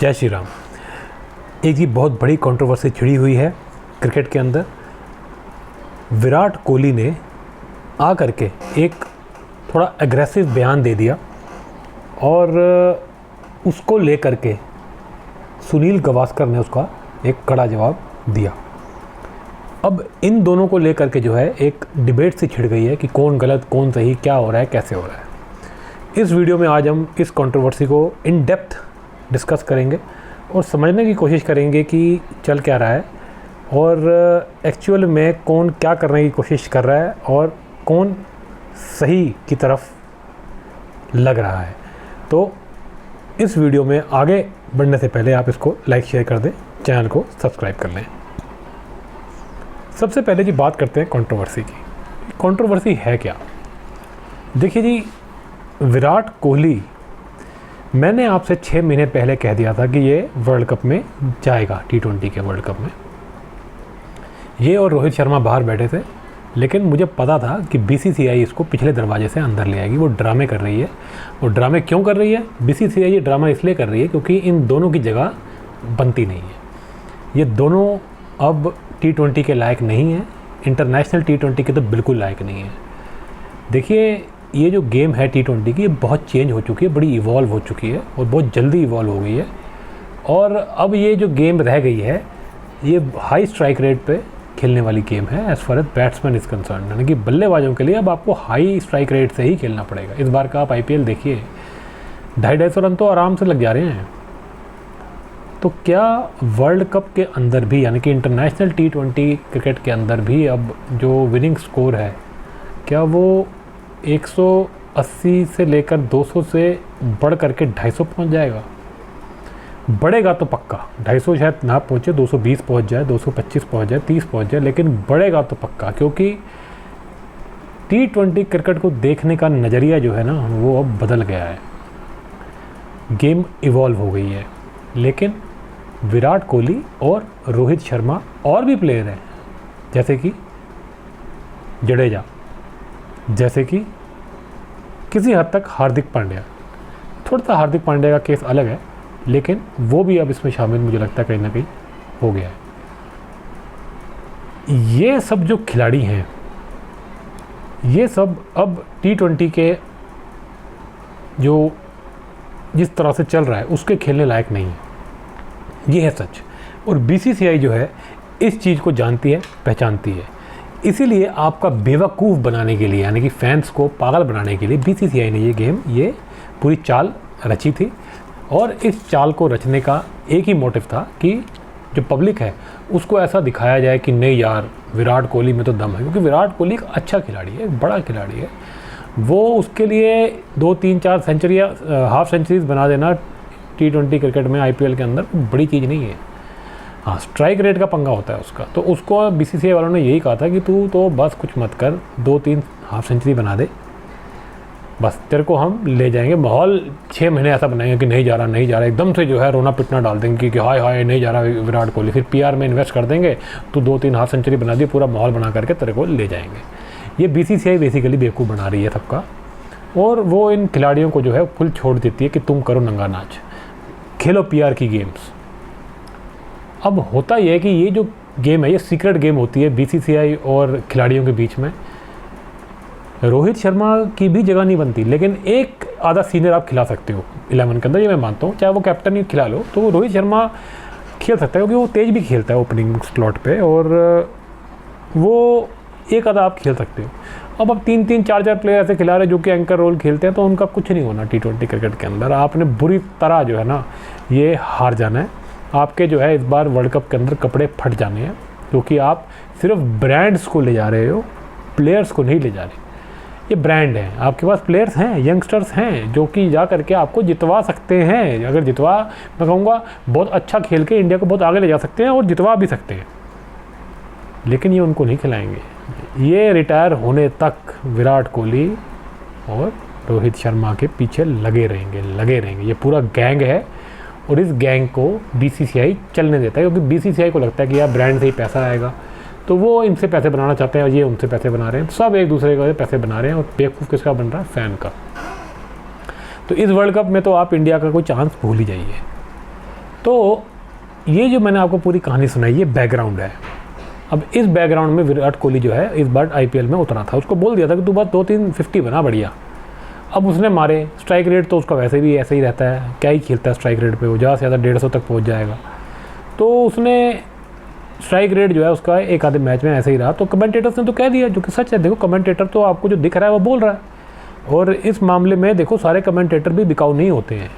जय श्री राम। एक जी बहुत बड़ी कंट्रोवर्सी छिड़ी हुई है क्रिकेट के अंदर। विराट कोहली ने आ करके एक थोड़ा एग्रेसिव बयान दे दिया और उसको लेकर के सुनील गावस्कर ने उसका एक कड़ा जवाब दिया। अब इन दोनों को लेकर के जो है एक डिबेट सी छिड़ गई है कि कौन गलत कौन सही, क्या हो रहा है, कैसे हो रहा है। इस वीडियो में आज हम इस कंट्रोवर्सी को इन डेप्थ डिस्कस करेंगे और समझने की कोशिश करेंगे कि चल क्या रहा है और एक्चुअल में कौन क्या करने की कोशिश कर रहा है और कौन सही की तरफ लग रहा है। तो इस वीडियो में आगे बढ़ने से पहले आप इसको लाइक शेयर कर दें, चैनल को सब्सक्राइब कर लें। सबसे पहले जी बात करते हैं कंट्रोवर्सी की। कंट्रोवर्सी है क्या? देखिए जी, विराट कोहली, मैंने आपसे 6 महीने पहले कह दिया था कि ये वर्ल्ड कप में जाएगा, T20 के वर्ल्ड कप में। ये और रोहित शर्मा बाहर बैठे थे, लेकिन मुझे पता था कि BCCI इसको पिछले दरवाजे से अंदर ले आएगी। वो ड्रामे कर रही है। वो ड्रामे क्यों कर रही है? BCCI ये ड्रामा इसलिए कर रही है क्योंकि इन दोनों की जगह बनती नहीं है। ये दोनों अब T20 के लायक नहीं है, इंटरनेशनल T20 के तो बिल्कुल लायक नहीं है। देखिए, ये जो गेम है T20 की, ये बहुत चेंज हो चुकी है, बड़ी इवॉल्व हो चुकी है और बहुत जल्दी इवॉल्व हो गई है। और अब ये जो गेम रह गई है, ये हाई स्ट्राइक रेट पे खेलने वाली गेम है as far as batsman is concern. यानी कि बल्लेबाजों के लिए अब आपको हाई स्ट्राइक रेट से ही खेलना पड़ेगा। इस बार का आप IPL देखिए, 250-250 रन तो आराम से लग जा रहे हैं। तो क्या वर्ल्ड कप के अंदर भी, यानी कि इंटरनेशनल T20 क्रिकेट के अंदर भी अब जो विनिंग स्कोर है, क्या वो 180 से लेकर 200 से बढ़ करके 250 पहुंच जाएगा? बढ़ेगा तो पक्का, 250 शायद ना पहुंचे, 220 पहुंच जाए, 225 पहुंच जाए, 30 पहुंच जाए, लेकिन बढ़ेगा तो पक्का। क्योंकि T20 क्रिकेट को देखने का नज़रिया जो है ना, वो अब बदल गया है। गेम इवॉल्व हो गई है। लेकिन विराट कोहली और रोहित शर्मा और भी प्लेयर हैं, जैसे कि जडेजा, जैसे कि किसी हद तक हार्दिक पांड्या। थोड़ा सा हार्दिक पांड्या का केस अलग है, लेकिन वो भी अब इसमें शामिल मुझे लगता है कहीं ना कहीं हो गया है। ये सब जो खिलाड़ी हैं, ये सब अब T20 के जो जिस तरह से चल रहा है उसके खेलने लायक नहीं है। ये है सच। और BCCI जो है इस चीज़ को जानती है, पहचानती है। इसीलिए आपका बेवकूफ़ बनाने के लिए, यानी कि फैंस को पागल बनाने के लिए BCCI ने ये पूरी चाल रची थी। और इस चाल को रचने का एक ही मोटिव था कि जो पब्लिक है उसको ऐसा दिखाया जाए कि नहीं यार, विराट कोहली में तो दम है। क्योंकि विराट कोहली एक अच्छा खिलाड़ी है, एक बड़ा खिलाड़ी है। वो उसके लिए 2, 3, 4 सेंचुरियाँ, हाफ सेंचुरीज बना देना T20 क्रिकेट में IPL के अंदर बड़ी चीज़ नहीं है। हाँ, स्ट्राइक रेट का पंगा होता है उसका। तो उसको BCCI वालों ने यही कहा था कि तू तो बस कुछ मत कर, 2-3 हाफ सेंचुरी बना दे, बस तेरे को हम ले जाएंगे। माहौल 6 महीने ऐसा बनाएंगे कि नहीं जा रहा, एकदम से जो है रोना पिटना डाल देंगे कि हाय हाय नहीं जा रहा विराट कोहली। फिर PR में इन्वेस्ट कर देंगे, तो 2-3 हाफ सेंचुरी बना दी, पूरा माहौल बना करके तेरे को ले जाएंगे। ये BCCI बेसिकली बेवकूफ़ बना रही है सबका। और वो इन खिलाड़ियों को जो है फुल छोड़ देती है कि तुम करो नंगा नाच, खेलो PR की गेम्स। अब होता यह है कि ये जो गेम है, ये सीक्रेट गेम होती है BCCI और खिलाड़ियों के बीच में। रोहित शर्मा की भी जगह नहीं बनती, लेकिन एक आधा सीनियर आप खिला सकते हो 11 के अंदर, ये मैं मानता हूँ। चाहे वो कैप्टन ही खिला लो, तो रोहित शर्मा खेल सकता है क्योंकि वो तेज भी खेलता है ओपनिंग स्लॉट पे, और वो एक आधा आप खेल सकते हो। अब 3-3, 4-4 प्लेयर ऐसे खिला रहे जो कि एंकर रोल खेलते हैं, तो उनका कुछ नहीं होना T20 क्रिकेट के अंदर। आपने बुरी तरह जो है ना ये हार जाना है। आपके जो है इस बार वर्ल्ड कप के अंदर कपड़े फट जाने हैं, क्योंकि आप सिर्फ ब्रांड्स को ले जा रहे हो, प्लेयर्स को नहीं ले जा रहे। ये ब्रांड है, आपके पास प्लेयर्स हैं, यंगस्टर्स हैं जो कि जा करके आपको जितवा सकते हैं। अगर जितवा, मैं कहूँगा बहुत अच्छा खेल के इंडिया को बहुत आगे ले जा सकते हैं और जितवा भी सकते हैं, लेकिन ये उनको नहीं खिलाएंगे। ये रिटायर होने तक विराट कोहली और रोहित शर्मा के पीछे लगे रहेंगे। ये पूरा गैंग है और इस गैंग को BCCI चलने देता है, क्योंकि BCCI को लगता है कि यार ब्रांड से ही पैसा आएगा, तो वो इनसे पैसे बनाना चाहते हैं और ये उनसे पैसे बना रहे हैं। सब एक दूसरे को पैसे बना रहे हैं और बेवकूफ़ किसका बन रहा है? फ़ैन का। तो इस वर्ल्ड कप में तो आप इंडिया का कोई चांस भूल ही जाइए। तो ये जो मैंने आपको पूरी कहानी सुनाई ये बैकग्राउंड है। अब इस बैकग्राउंड में विराट कोहली जो है इस बार IPL में उतरा था। उसको बोल दिया था कि तू बस 2-3 50 बना बढ़िया। अब उसने मारे। स्ट्राइक रेट तो उसका वैसे भी ऐसे ही रहता है, क्या ही खेलता है स्ट्राइक रेट पे, वो ज़्यादा से ज़्यादा 150 तक पहुंच जाएगा। तो उसने स्ट्राइक रेट जो है उसका एक आधे मैच में ऐसे ही रहा। तो कमेंटेटर्स ने तो कह दिया, जो कि सच है। देखो कमेंटेटर तो आपको जो दिख रहा है वो बोल रहा है, और इस मामले में देखो सारे कमेंटेटर भी बिकाऊ नहीं होते हैं।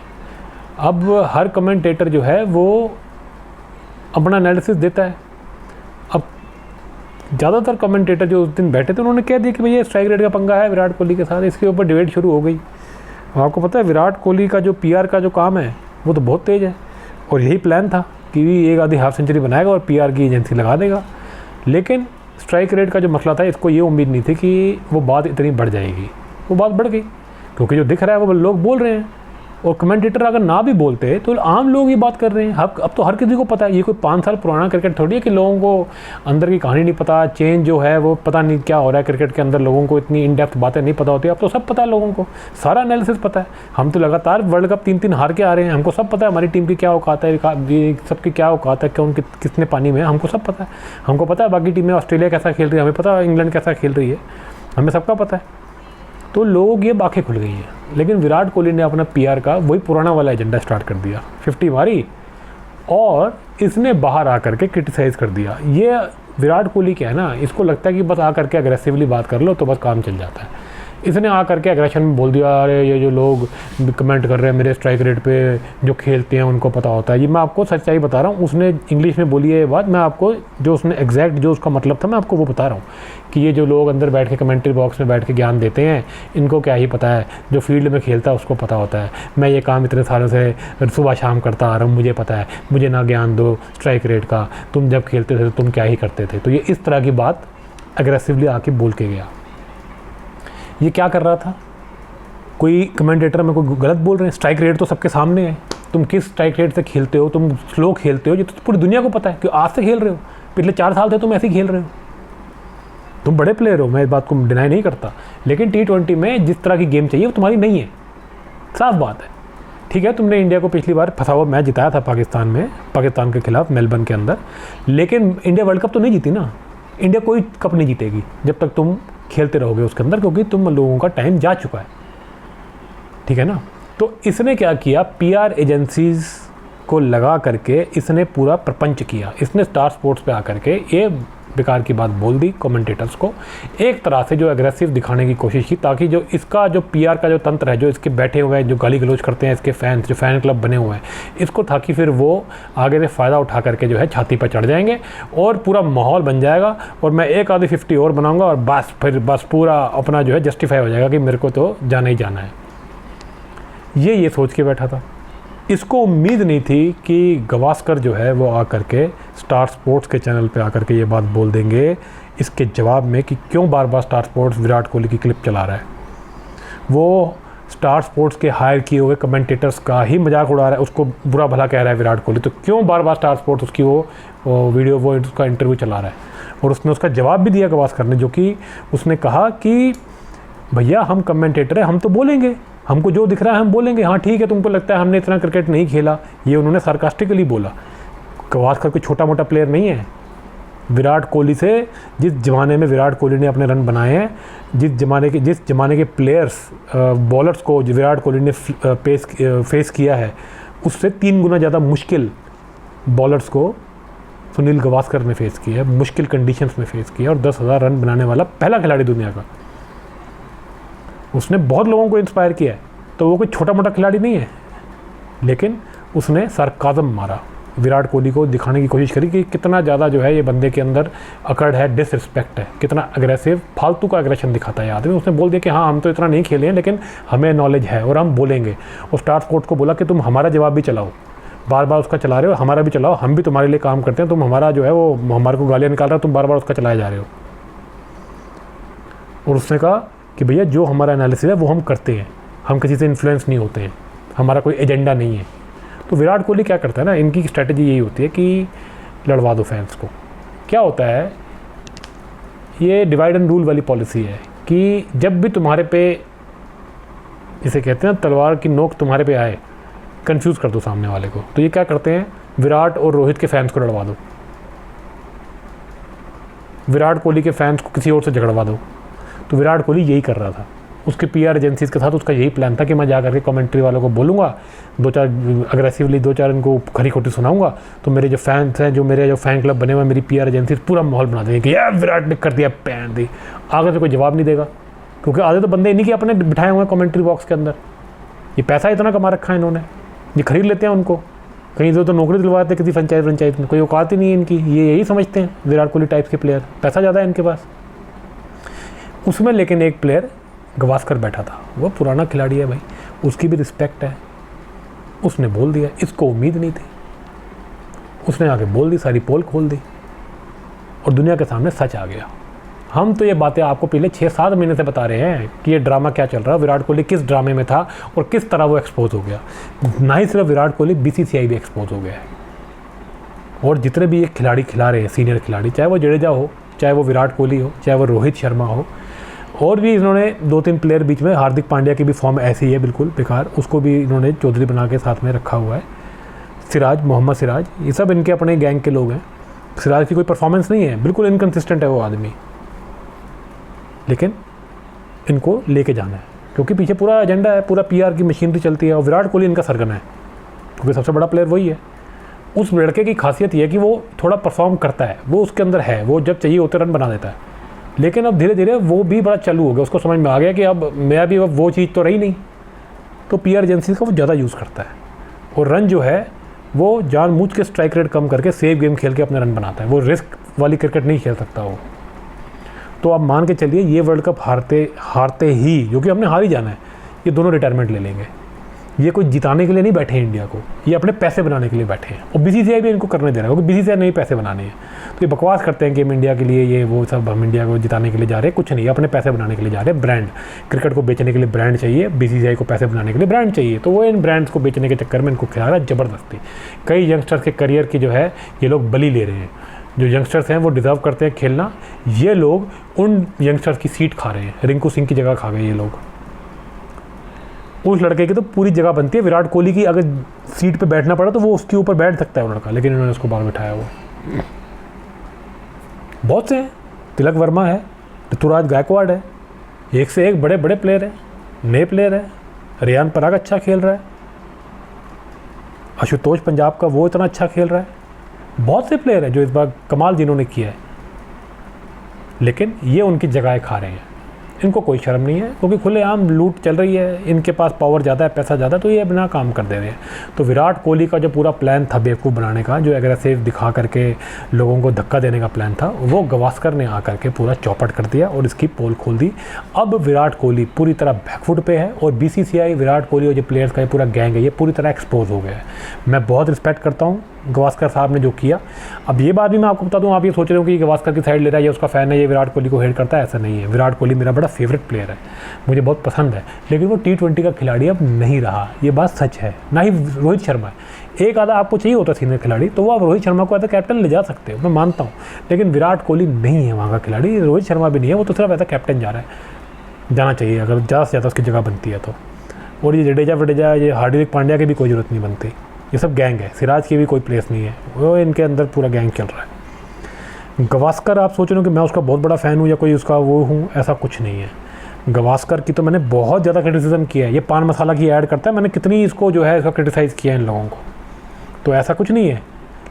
अब हर कमेंटेटर जो है वो अपना एनालिसिस देता है। अब ज़्यादातर कमेंटेटर जो उस दिन बैठे थे उन्होंने कह दिया कि भैया स्ट्राइक रेट का पंगा है विराट कोहली के साथ। इसके ऊपर डिबेट शुरू हो गई। आपको पता है विराट कोहली का जो PR का जो काम है वो तो बहुत तेज़ है, और यही प्लान था कि एक आधी हाफ सेंचुरी बनाएगा और PR की एजेंसी लगा देगा। लेकिन स्ट्राइक रेट का जो मसला था, इसको ये उम्मीद नहीं थी कि वो बात इतनी बढ़ जाएगी। वो बात बढ़ गई, क्योंकि जो दिख रहा है वो लोग बोल रहे हैं, और कमेंटेटर अगर ना भी बोलते तो आम लोग ये बात कर रहे हैं। अब तो हर किसी को पता है, ये कोई 5 साल पुराना क्रिकेट थोड़ी है कि लोगों को अंदर की कहानी नहीं पता, चेंज जो है वो पता नहीं क्या हो रहा है क्रिकेट के अंदर, लोगों को इतनी इन डेप्थ बातें नहीं पता होती। अब तो सब पता है लोगों को, सारा एनालिसिस पता है। हम तो लगातार वर्ल्ड कप 3-3 हार के आ रहे हैं, हमको सब पता है हमारी टीम की क्या औकात है, सबकी क्या औकात है, कौन कितने पानी में है, हमको सब पता है। हमको पता है बाकी टीमें, ऑस्ट्रेलिया कैसा खेल रही है, हमें पता है इंग्लैंड कैसा खेल रही है, हमें सबका पता है। तो लोग ये आँखें खुल गई हैं। लेकिन विराट कोहली ने अपना PR का वही पुराना वाला एजेंडा स्टार्ट कर दिया। 50 मारी और इसने बाहर आकर के क्रिटिसाइज़ कर दिया। ये विराट कोहली क्या है ना, इसको लगता है कि बस आकर के अग्रेसिवली बात कर लो तो बस काम चल जाता है। इसने आकर के एग्रेशन में बोल दिया, अरे ये जो लोग कमेंट कर रहे हैं मेरे स्ट्राइक रेट पे, जो खेलते हैं उनको पता होता है। ये मैं आपको सच्चाई बता रहा हूँ। उसने इंग्लिश में बोली है ये बात, मैं आपको जो उसने एग्जैक्ट जो उसका मतलब था मैं आपको वो बता रहा हूँ कि ये जो लोग अंदर बैठ के कमेंट्री बॉक्स में बैठ के ज्ञान देते हैं, इनको क्या ही पता है, जो फील्ड में खेलता है उसको पता होता है। मैं ये काम इतने सालों से सुबह शाम करता आ रहा हूँ, मुझे पता है, मुझे ना ज्ञान दो स्ट्राइक रेट का, तुम जब खेलते थे तो तुम क्या ही करते थे। तो ये इस तरह की बात एग्रेसिवली आके बोल के गया। ये क्या कर रहा था, कोई कमेंटेटर में कोई गलत बोल रहे हैं, स्ट्राइक रेट तो सबके सामने है, तुम किस स्ट्राइक रेट से खेलते हो, तुम स्लो खेलते हो, ये तो पूरी दुनिया को पता है कि आज से खेल रहे हो, पिछले 4 साल से तुम ऐसे ही खेल रहे हो, तुम बड़े प्लेयर हो, मैं इस बात को डिनाई नहीं करता। लेकिन T20 में जिस तरह की गेम चाहिए वो तुम्हारी नहीं है, साफ बात है। ठीक है, तुमने इंडिया को पिछली बार फंसा हुआ मैच जिताया था पाकिस्तान में, पाकिस्तान के खिलाफ मेलबर्न के अंदर, लेकिन इंडिया वर्ल्ड कप तो नहीं जीती ना। इंडिया कोई कप नहीं जीतेगी जब तक तुम खेलते रहोगे उसके अंदर, क्योंकि तुम लोगों का टाइम जा चुका है। ठीक है ना। तो इसने क्या किया, PR एजेंसीज को लगा करके इसने पूरा प्रपंच किया। इसने स्टार स्पोर्ट्स पे आकर के ये बेकार की बात बोल दी कमेंटेटर्स को, एक तरह से जो एग्रेसिव दिखाने की कोशिश की, ताकि जो इसका जो PR का जो तंत्र है, जो इसके बैठे हुए हैं, जो गाली गलौज करते हैं इसके फैंस, जो फ़ैन क्लब बने हुए हैं, इसको ताकि फिर वो आगे से फ़ायदा उठा करके जो है छाती पर चढ़ जाएंगे और पूरा माहौल बन जाएगा, और मैं एक आधी 50 और बनाऊँगा और बस पूरा अपना जो है जस्टिफाई हो जाएगा कि मेरे को तो जाना ही जाना है। ये सोच के बैठा था। इसको उम्मीद नहीं थी कि गवास्कर जो है वो आकर के स्टार स्पोर्ट्स के चैनल पे आकर के ये बात बोल देंगे इसके जवाब में कि क्यों बार बार स्टार स्पोर्ट्स विराट कोहली की क्लिप चला रहा है। वो स्टार स्पोर्ट्स के हायर किए हुए कमेंटेटर्स का ही मजाक उड़ा रहा है, उसको बुरा भला कह रहा है विराट कोहली, तो क्यों बार बार स्टार स्पोर्ट्स उसकी वो वीडियो वो उसका इंटरव्यू चला रहा है। और उसने उसका जवाब भी दिया गवास्कर ने, जो कि उसने कहा कि भैया हम कमेंटेटर हैं, हम तो बोलेंगे, हमको जो दिख रहा है हम बोलेंगे। हाँ ठीक है, तुमको लगता है हमने इतना क्रिकेट नहीं खेला, ये उन्होंने सार्कास्टिकली बोला। गवास्कर कोई छोटा मोटा प्लेयर नहीं है। विराट कोहली से जिस ज़माने में विराट कोहली ने अपने रन बनाए हैं, जिस ज़माने के प्लेयर्स बॉलर्स को विराट कोहली ने फेस किया है, उससे 3 गुना ज़्यादा मुश्किल बॉलर्स को सुनील गवास्कर ने फेस किया है, मुश्किल कंडीशंस में फेस किया, और 10,000 रन बनाने वाला पहला खिलाड़ी दुनिया का। उसने बहुत लोगों को इंस्पायर किया है, तो वो कोई छोटा मोटा खिलाड़ी नहीं है। लेकिन उसने सरकाज़म मारा, विराट कोहली को दिखाने की कोशिश करी कि कितना ज़्यादा जो है ये बंदे के अंदर अकड़ है, डिसरिस्पेक्ट है, कितना अग्रेसिव फालतू का एग्रेशन दिखाता है आदमी। उसने बोल दिया कि हाँ हम तो इतना नहीं खेले हैं, लेकिन हमें नॉलेज है और हम बोलेंगे। और स्टार स्पोर्ट्स को बोला कि तुम हमारा जवाब भी चलाओ, बार बार उसका चला रहे हो, हमारा भी चलाओ, हम भी तुम्हारे लिए काम करते हैं, तुम हमारा जो है वो हमारे को गालियाँ निकाल रहे हो, तुम बार बार उसका चलाए जा रहे हो। और उसने कहा कि भैया जो हमारा एनालिसिस है वो हम करते हैं, हम किसी से इन्फ्लुएंस नहीं होते हैं, हमारा कोई एजेंडा नहीं है। तो विराट कोहली क्या करता है ना, इनकी स्ट्रैटेजी यही होती है कि लड़वा दो फैंस को। क्या होता है, ये डिवाइड एंड रूल वाली पॉलिसी है कि जब भी तुम्हारे पे, इसे कहते हैं तलवार की नोक तुम्हारे पे आए, कंफ्यूज कर दो सामने वाले को। तो ये क्या करते हैं, विराट और रोहित के फैंस को लड़वा दो, विराट कोहली के फैंस को किसी और से झगड़वा दो। तो विराट कोहली यही कर रहा था, उसके पीआर एजेंसीज के साथ उसका यही प्लान था कि मैं जा करके कमेंट्री वालों को बोलूँगा, 2-4 अग्रेसिवली 2-4 इनको खरी खोटी सुनाऊंगा, तो मेरे जो फैंस हैं, जो मेरे जो फैन क्लब बने हुए, मेरी पीआर एजेंसीज पूरा माहौल बना देंगे कि यार विराट ने कर दिया, पैन दी। आगे से कोई जवाब नहीं देगा, क्योंकि आधे तो बंदे इन्हीं के अपने बिठाए हुए हैं कमेंट्री बॉक्स के अंदर। ये पैसा इतना कमा रखा है इन्होंने, ये खरीद लेते हैं उनको, कहीं तो नौकरी दिलवाते किसी पंचायत में, कोई औकात ही नहीं है इनकी। ये यही समझते हैं विराट कोहली टाइप्स के प्लेयर, पैसा ज़्यादा है इनके पास। उसमें लेकिन एक प्लेयर गवास्कर बैठा था, वो पुराना खिलाड़ी है भाई, उसकी भी रिस्पेक्ट है। उसने बोल दिया, इसको उम्मीद नहीं थी, उसने आके बोल दी, सारी पोल खोल दी और दुनिया के सामने सच आ गया। हम तो ये बातें आपको पिछले 6-7 महीने से बता रहे हैं कि ये ड्रामा क्या चल रहा है, विराट कोहली किस ड्रामे में था और किस तरह वो एक्सपोज हो गया। ना ही सिर्फ विराट कोहली, बीसीसीआई भी एक्सपोज हो गया है। और जितने भी ये खिलाड़ी खिला रहे हैं, सीनियर खिलाड़ी, चाहे वो जडेजा हो, चाहे वो विराट कोहली हो, चाहे वो रोहित शर्मा हो, और भी इन्होंने 2-3 प्लेयर बीच में, हार्दिक पांड्या की भी फॉर्म ऐसी है बिल्कुल बेकार, उसको भी इन्होंने चौधरी बना के साथ में रखा हुआ है। सिराज, मोहम्मद सिराज, ये सब इनके अपने गैंग के लोग हैं। सिराज की कोई परफॉर्मेंस नहीं है, बिल्कुल इनकन्सिस्टेंट है वो आदमी, लेकिन इनको लेके जाना है क्योंकि पीछे पूरा एजेंडा है, पूरा पीआर की मशीनरी चलती है और विराट कोहली इनका सरगना है क्योंकि सबसे बड़ा प्लेयर वही है। उस लड़के की खासियत ये है कि वो थोड़ा परफॉर्म करता है, वो उसके अंदर है, वो जब चाहिए होते रन बना देता है। लेकिन अब धीरे धीरे वो भी बड़ा चालू हो गया, उसको समझ में आ गया कि अब मैं भी अब वो चीज़ तो रही नहीं, तो पीआर एजेंसी का वो ज़्यादा यूज़ करता है और रन जो है वो जानबूझ के स्ट्राइक रेट कम करके सेफ गेम खेल के अपने रन बनाता है। वो रिस्क वाली क्रिकेट नहीं खेल सकता वो। तो आप मान के चलिए ये वर्ल्ड कप हारते ही, जो कि हमने हार ही जाना है, ये दोनों रिटायरमेंट ले लेंगे। ये कोई जिताने के लिए नहीं बैठे हैं इंडिया को, ये अपने पैसे बनाने के लिए बैठे हैं और बीसीसीआई भी इनको करने दे रहा है क्योंकि बीसीसीआई नहीं पैसे बनाने हैं। तो ये बकवास करते हैं कि हम इंडिया के लिए ये वो सब, हम इंडिया को जिताने के लिए जा रहे हैं, कुछ नहीं, अपने पैसे बनाने के लिए जा रहे हैं। ब्रांड, क्रिकेट को बेचने के लिए ब्रांड चाहिए, बीसीसीआई को पैसे बनाने के लिए ब्रांड चाहिए, तो वो इन ब्रांड्स को बेचने के चक्कर में इनको खिला रहा है ज़बरदस्ती। कई यंगस्टर्स के करियर की जो है ये लोग बलि ले रहे हैं। जो यंगस्टर्स हैं वो डिज़र्व करते हैं खेलना, ये लोग उन यंगस्टर्स की सीट खा रहे हैं। रिंकू सिंह की जगह खा गए ये लोग। उस लड़के की तो पूरी जगह बनती है, विराट कोहली की अगर सीट पे बैठना पड़ा तो वो उसके ऊपर बैठ सकता है वो लड़का, लेकिन इन्होंने उसको बाहर बिठाया। वो बहुत से हैं, तिलक वर्मा है, ऋतुराज गायकवाड़ है, एक से एक बड़े बड़े प्लेयर हैं, नए प्लेयर हैं। रियान पराग अच्छा खेल रहा है, आशुतोष पंजाब का वो इतना अच्छा खेल रहा है। बहुत से प्लेयर हैं जो इस बार कमाल जिन्होंने किया है, लेकिन ये उनकी जगह खा रहे हैं। इनको कोई शर्म नहीं है क्योंकि खुलेआम लूट चल रही है, इनके पास पावर ज़्यादा है, पैसा ज़्यादा, तो ये बिना काम कर दे रहे हैं। तो विराट कोहली का जो पूरा प्लान था बेवकूफ़ बनाने का, जो एग्रेसिव दिखा करके लोगों को धक्का देने का प्लान था, वो गवास्कर ने आकर के पूरा चौपट कर दिया और इसकी पोल खोल दी। अब विराट कोहली पूरी तरह बैकफुट पे है और बीसीसीआई, विराट कोहली और जो प्लेयर्स का ये पूरा गैंग है, ये पूरी तरह एक्सपोज हो गया है। मैं बहुत रिस्पेक्ट करता हूँ गवास्कर साहब ने जो किया। अब ये बात भी मैं आपको बता दूं, आप ये सोच रहे हो कि गवास्कर की साइड ले रहा है, ये उसका फ़ैन है, ये विराट कोहली को हेट करता है, ऐसा नहीं है। विराट कोहली मेरा बड़ा फेवरेट प्लेयर है, मुझे बहुत पसंद है, लेकिन वो T20 का खिलाड़ी अब नहीं रहा, ये बात सच है। ना ही रोहित शर्मा है। एक आधा आपको चाहिए होता सीनियर खिलाड़ी, तो वो आप रोहित शर्मा को एज अ कैप्टन ले जा सकते हो, मैं मानता हूँ, लेकिन विराट कोहली नहीं है वहाँ का खिलाड़ी, रोहित शर्मा भी नहीं है, वो तो सिर्फ एज अ कैप्टन जा रहा है। जाना चाहिए अगर ज़्यादा से ज़्यादा उसकी जगह बनती है तो। और ये जडेजा, ये हार्दिक पांड्या की भी कोई ज़रूरत नहीं बनती, ये सब गैंग है। सिराज की भी कोई प्लेस नहीं है, वो इनके अंदर पूरा गैंग चल रहा है। गवास्कर आप सोच रहे हो कि मैं उसका बहुत बड़ा फ़ैन हूँ या कोई उसका वो हूँ, ऐसा कुछ नहीं है। गवास्कर की तो मैंने बहुत ज़्यादा क्रिटिसिज्म किया है, ये पान मसाला की ऐड करता है, मैंने कितनी इसको जो है इसका क्रिटिसाइज़ किया है इन लोगों को, तो ऐसा कुछ नहीं है।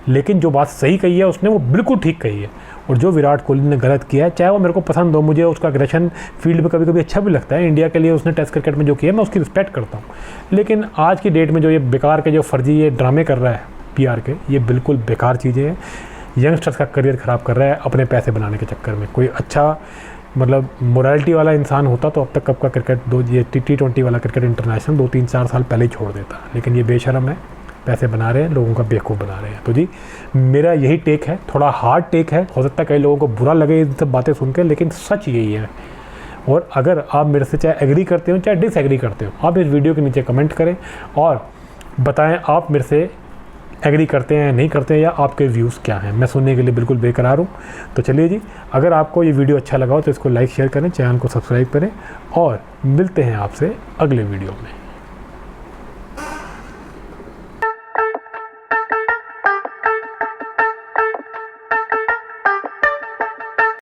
लेकिन जो बात सही कही है उसने, वो बिल्कुल ठीक कही है। और जो विराट कोहली ने गलत किया है, चाहे वो मेरे को पसंद हो, मुझे उसका एग्रेशन फील्ड पे कभी कभी अच्छा भी लगता है, इंडिया के लिए उसने टेस्ट क्रिकेट में जो किया मैं उसकी रिस्पेक्ट करता हूँ, लेकिन आज की डेट में जो ये बेकार के जो फर्जी ये ड्रामे कर रहा है पीआर के, ये बिल्कुल बेकार चीज़ें हैं। यंगस्टर्स का करियर ख़राब कर रहा है अपने पैसे बनाने के चक्कर में। कोई अच्छा मतलब मोरालिटी वाला इंसान होता तो अब तक कब का क्रिकेट ये T20 वाला क्रिकेट इंटरनेशनल 2-3-4 साल पहले ही छोड़ देता, लेकिन ये बेशरम है, पैसे बना रहे हैं, लोगों का बेवकूफ़ बना रहे हैं। तो जी मेरा यही टेक है, थोड़ा हार्ड टेक है, हो सकता है कई लोगों को बुरा लगे इन सब बातें सुन के, लेकिन सच यही है। और अगर आप मेरे से चाहे एग्री करते हो चाहे डिसएग्री करते हो, आप इस वीडियो के नीचे कमेंट करें और बताएं आप मेरे से एग्री करते हैं नहीं करते हैं, या आपके व्यूज़ क्या हैं। मैं सुनने के लिए बिल्कुल बेकरार हूँ। तो चलिए जी, अगर आपको ये वीडियो अच्छा लगा हो तो इसको लाइक शेयर करें, चैनल को सब्सक्राइब करें और मिलते हैं आपसे अगले वीडियो में।